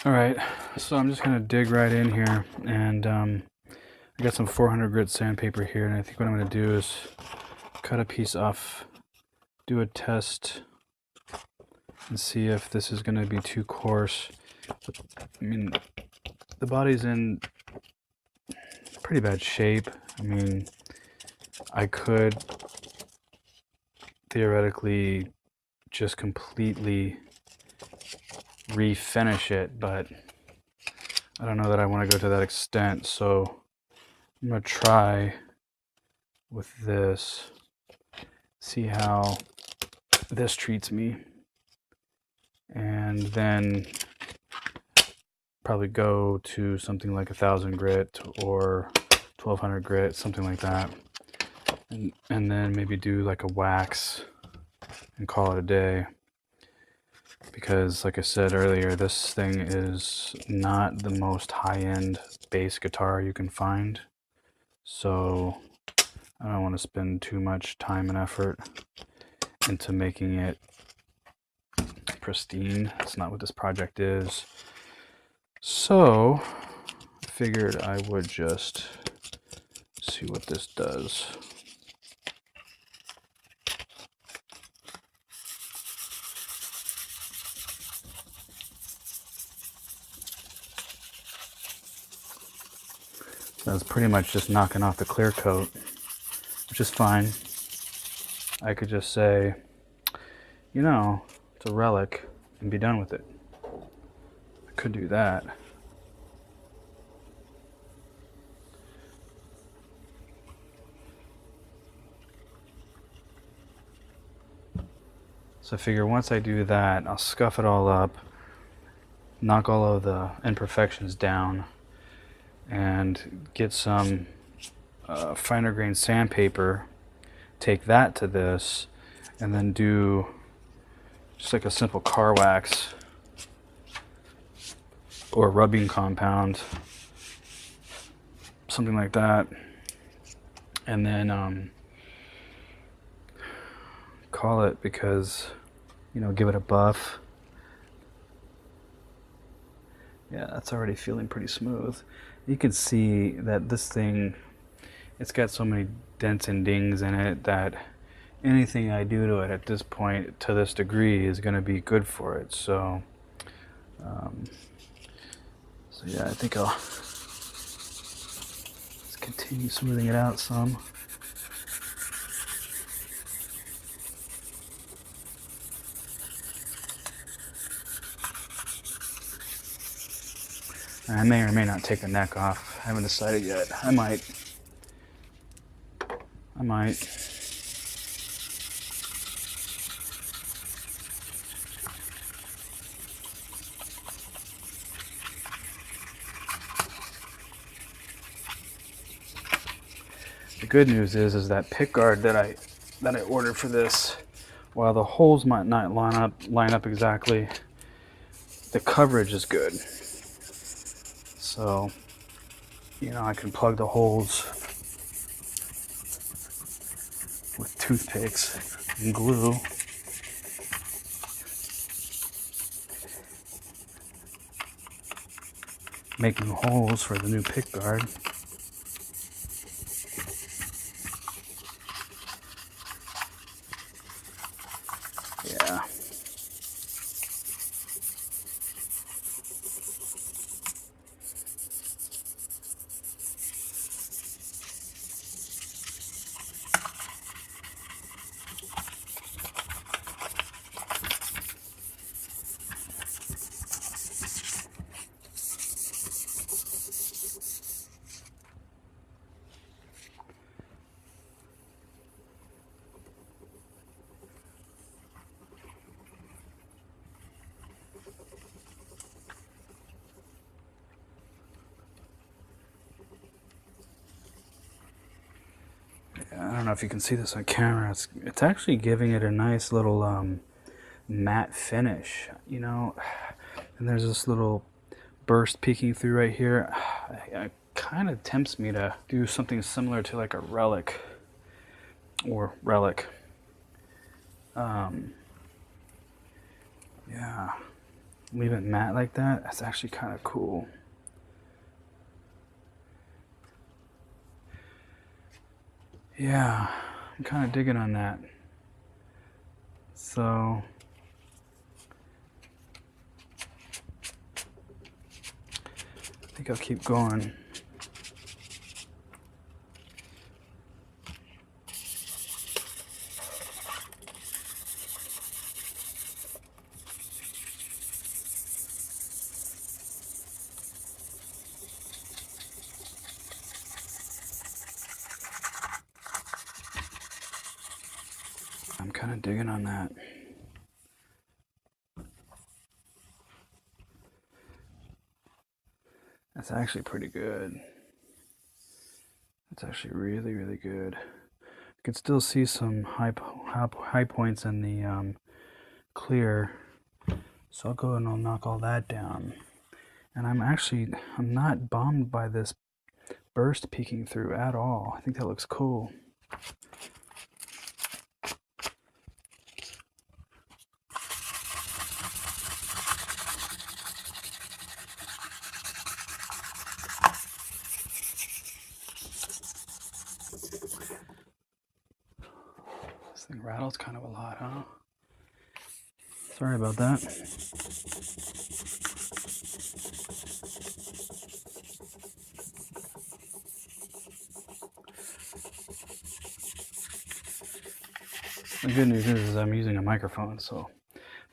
All right, so I'm just gonna dig right in here, and I got some 400 grit sandpaper here, and I think what I'm gonna do is cut a piece off, do a test, and see if this is gonna be too coarse. I mean, the body's in pretty bad shape. I mean, I could theoretically just completely refinish it, but I don't know that I want to go to that extent, so I'm gonna try with this, see how this treats me, and then probably go to something like 1,000 grit or 1,200 grit, something like that, and then maybe do like a wax and call it a day. Because like I said earlier, this thing is not the most high-end bass guitar you can find, so I don't want to spend too much time and effort into making it pristine. That's not what this project is. So I figured I would just see what this does. So it's pretty much just knocking off the clear coat, which is fine. I could just say, you know, it's a relic and be done with it. I could do that. So I figure once I do that, I'll scuff it all up, knock all of the imperfections down, and get some finer grain sandpaper, take that to this, and then do just like a simple car wax or rubbing compound, something like that, and then call it, because, you know, give it a buff. Yeah, that's already feeling pretty smooth. You can see that this thing, it's got so many dents and dings in it that anything I do to it at this point, to this degree, is going to be good for it. So yeah, I think I'll just continue smoothing it out some. I may or may not take the neck off. I haven't decided yet. I might. The good news is that pickguard that I ordered for this, while the holes might not line up exactly, the coverage is good. So, you know, I can plug the holes with toothpicks and glue. Making holes for the new pickguard. Yeah. I don't know if you can see this on camera. It's actually giving it a nice little matte finish, you know. And there's this little burst peeking through right here. It kind of tempts me to do something similar to like a relic or relic. Yeah. leave it matte like that, that's actually kind of cool. Yeah, I'm kind of digging on that. So I think I'll keep going. I'm kind of digging on that. That's actually pretty good. That's actually really, really good. You can still see some high points in the clear. So I'll go and I'll knock all that down. And I'm not bummed by this burst peeking through at all. I think that looks cool. This thing rattles kind of a lot, huh? Sorry about that. The good news is I'm using a microphone, so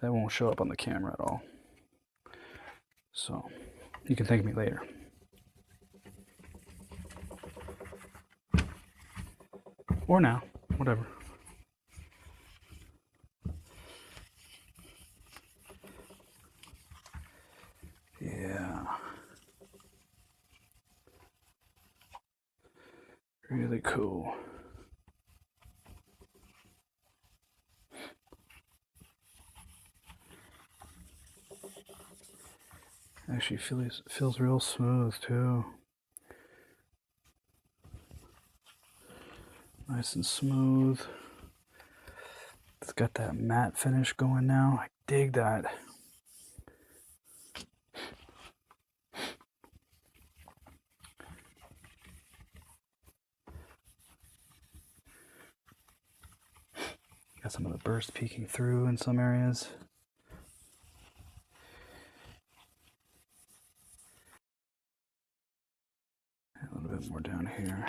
that won't show up on the camera at all. So you can thank me later. Or now, whatever. Yeah. Really cool. Actually feels real smooth too. Nice and smooth. It's got that matte finish going now. I dig that. Got some of the burst peeking through in some areas. A little bit more down here.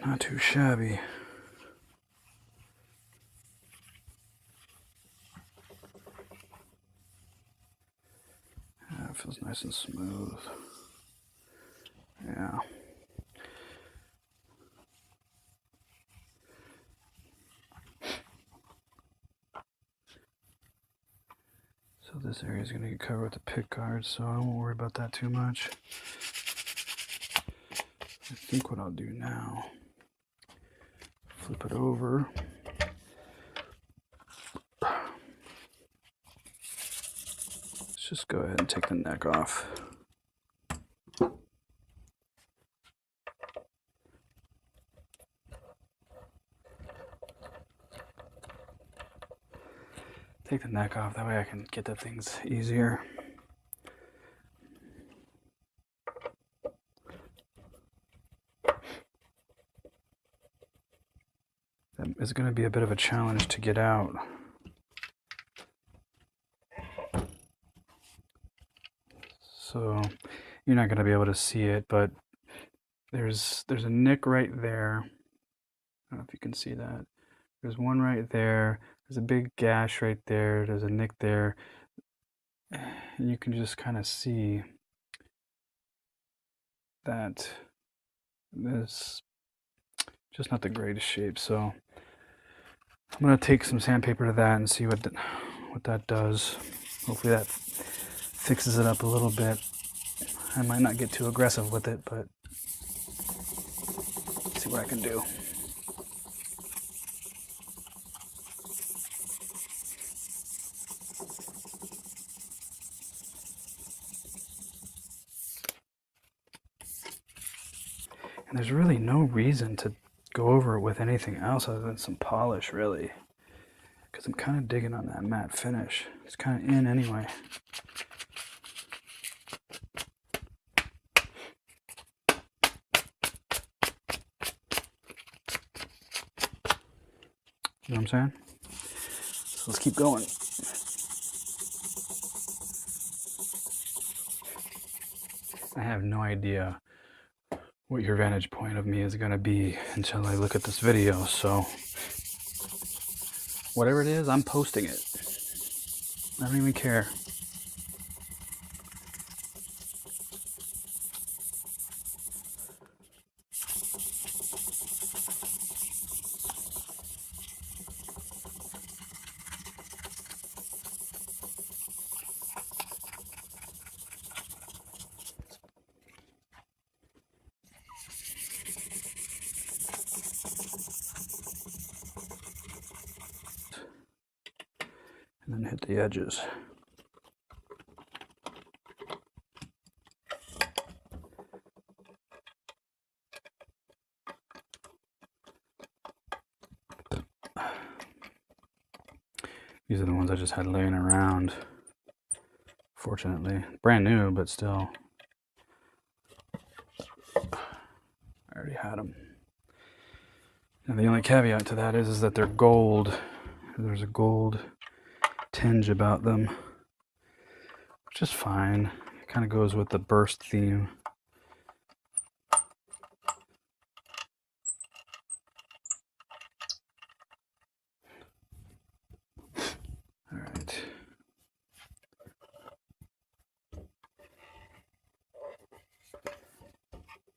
Not too shabby. Yeah, it feels nice and smooth. Yeah. So this area is going to get covered with the pick guard, so I won't worry about that too much. I think what I'll do now, flip it over. Let's just go ahead and take the neck off. Take the neck off, that way I can get the things easier. That is going to be a bit of a challenge to get out. So you're not going to be able to see it, but there's a nick right there. I don't know if you can see that. There's one right there. There's a big gash right there. There's a nick there. And you can just kind of see that this just not the greatest shape. So I'm going to take some sandpaper to that and see what that does. Hopefully that fixes it up a little bit. I might not get too aggressive with it, but let's see what I can do. And there's really no reason to go over it with anything else other than some polish, really. Because I'm kind of digging on that matte finish. It's kind of in anyway. You know what I'm saying? So let's keep going. I have no idea what your vantage point of me is going to be until I look at this video, so whatever it is, I'm posting it. I don't even care. And then hit the edges. These are the ones I just had laying around. Fortunately, brand new, but still. I already had them. And the only caveat to that is that they're gold. There's a gold tinge about them, which is fine. It kind of goes with the burst theme. All right.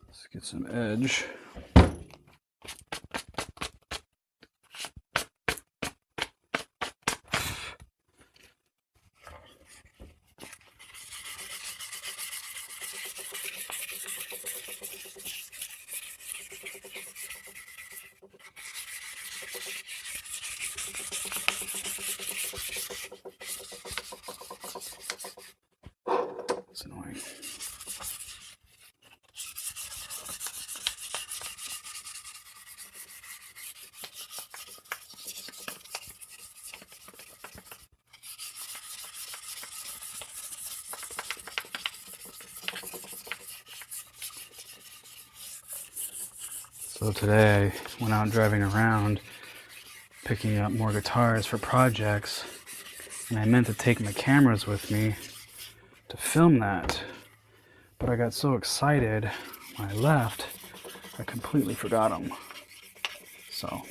Let's get some edge. It's annoying. So today, went out driving around, picking up more guitars for projects, and I meant to take my cameras with me to film that, but I got so excited when I left, I completely forgot them. So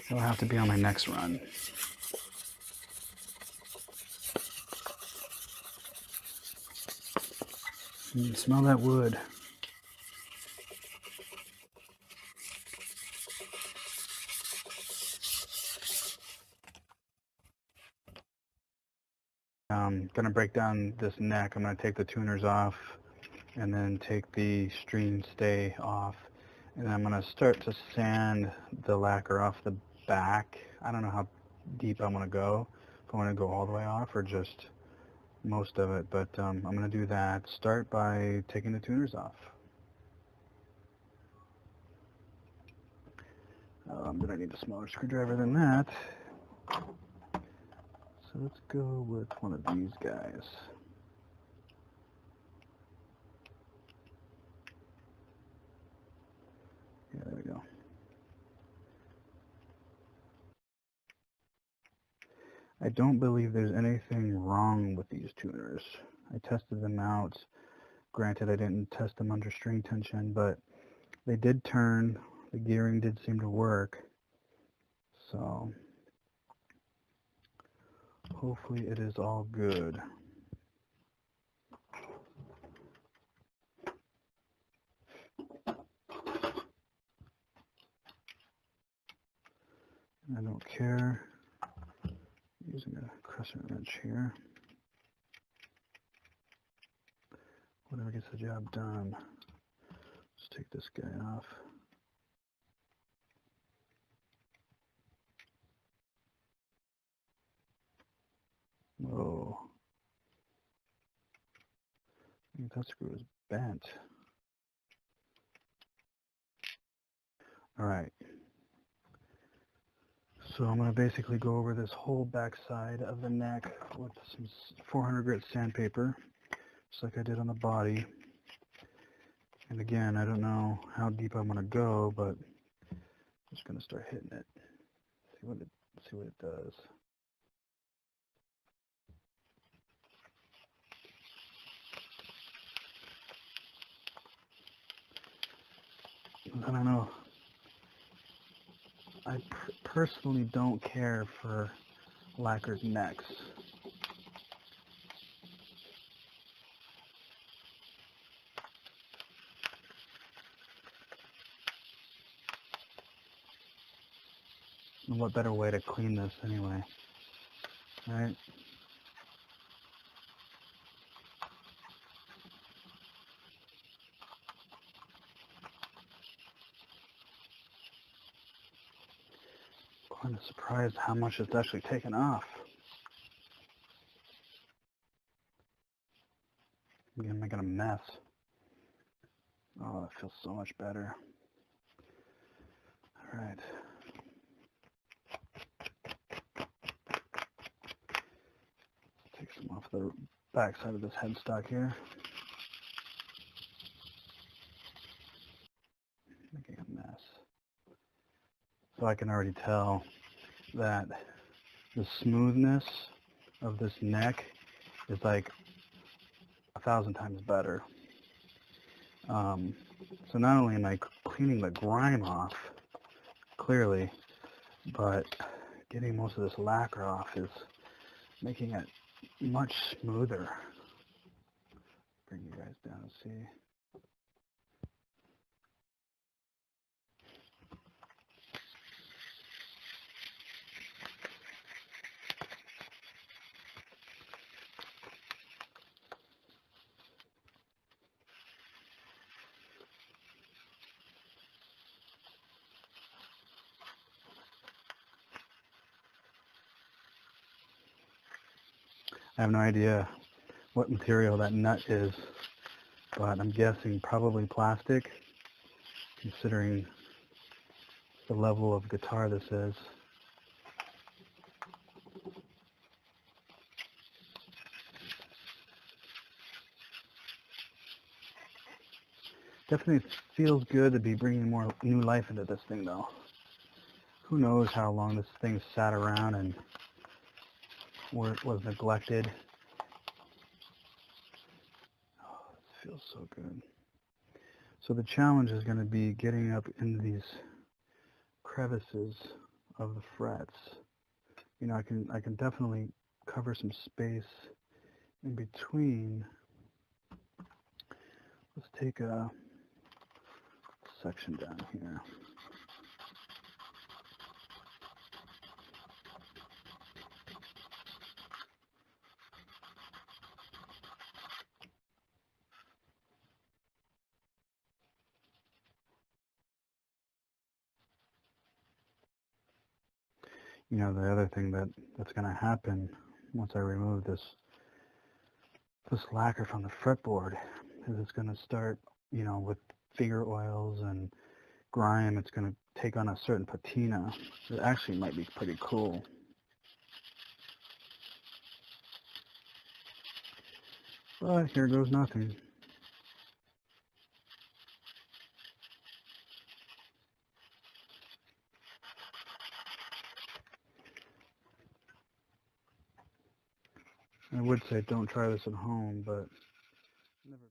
it'll have to be on my next run. Smell that wood. I'm gonna break down this neck. I'm gonna take the tuners off and then take the string stay off. And I'm gonna start to sand the lacquer off the back. I don't know how deep I wanna go. If I wanna go all the way off or just most of it, but I'm gonna do that. Start by taking the tuners off. But I need a smaller screwdriver than that. So let's go with one of these guys. Yeah, there we go. I don't believe there's anything wrong with these tuners. I tested them out. Granted, I didn't test them under string tension, but they did turn. The gearing did seem to work. So hopefully it is all good. I don't care. Using a crescent wrench here. Whatever gets the job done. Let's take this guy off. Whoa. I think that screw is bent. All right. So I'm going to basically go over this whole back side of the neck with some 400 grit sandpaper, just like I did on the body. And again, I don't know how deep I'm going to go, but I'm just going to start hitting it. See what it does. I don't know. I personally don't care for lacquered necks. And what better way to clean this anyway, right? Kind of surprised how much it's actually taken off. I'm making a mess. Oh, it feels so much better. All right. Take some off the back side of this headstock here. Making a mess. So I can already tell that the smoothness of this neck is like 1,000 times better. So not only am I cleaning the grime off, clearly, but getting most of this lacquer off is making it much smoother. Bring you guys down and see. I have no idea what material that nut is, but I'm guessing probably plastic, considering the level of guitar this is. Definitely feels good to be bringing more new life into this thing, though. Who knows how long this thing sat around and where it was neglected. Oh, this feels so good. So the challenge is going to be getting up into these crevices of the frets. You know, I can definitely cover some space in between. Let's take a section down here. You know, the other thing that's going to happen once I remove this lacquer from the fretboard is it's going to start, you know, with finger oils and grime, it's going to take on a certain patina. It actually might be pretty cool. But here goes nothing. I would say don't try this at home, but never